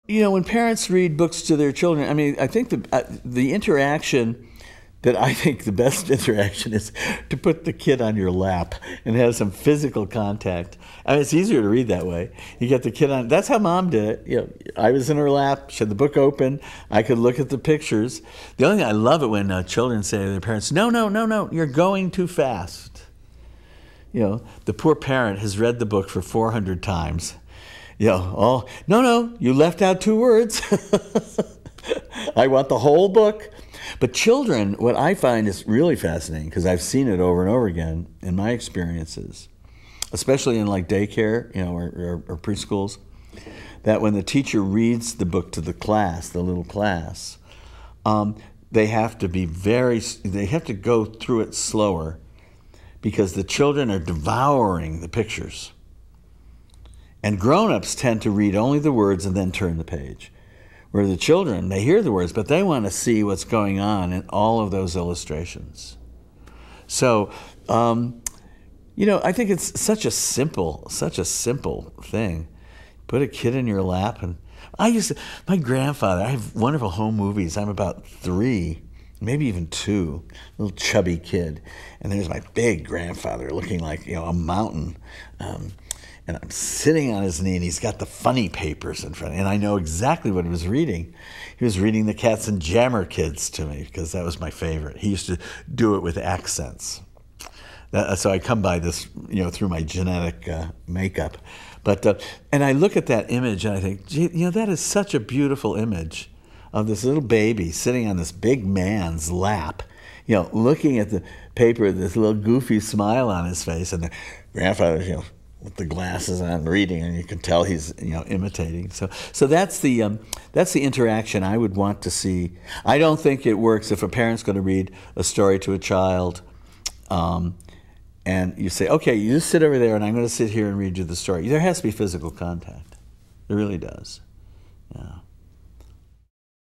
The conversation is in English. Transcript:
You know, when parents read books to their children, I mean, I think the interaction that I think the best interaction is to put the kid on your lap and have some physical contact. I mean, it's easier to read that way. You get the kid on. That's how Mom did it. You know, I was in her lap. She had the book open. I could look at the pictures. The only thing I love it when children say to their parents, "No, no, no, no, you're going too fast." You know, the poor parent has read the book for 400 times. You know, oh, no, no, you left out two words. I want the whole book. But children, what I find is really fascinating, because I've seen it over and over again in my experiences, especially in like daycare, you know, or preschools, that when the teacher reads the book to the class, the little class, they have to they have to go through it slower, because the children are devouring the pictures. And grown-ups tend to read only the words and then turn the page. Where the children, they hear the words, but they want to see what's going on in all of those illustrations. So, you know, I think it's such a simple thing. Put a kid in your lap. And my grandfather, I have wonderful home movies. I'm about 3, maybe even 2, little chubby kid. And there's my big grandfather looking like, you know, a mountain. And I'm sitting on his knee, and he's got the funny papers in front of him. And I know exactly what he was reading. He was reading the Cats and Jammer Kids to me, because that was my favorite. He used to do it with accents. So I come by this, you know, through my genetic makeup. But and I look at that image, and I think, gee, you know, that is such a beautiful image of this little baby sitting on this big man's lap, you know, looking at the paper with this little goofy smile on his face, and the grandfather, you know, with the glasses on reading, and you can tell he's, you know, imitating. So that's the interaction I would want to see. I don't think it works if a parent's going to read a story to a child, and you say, okay, you just sit over there, and I'm going to sit here and read you the story. There has to be physical contact. There really does. Yeah.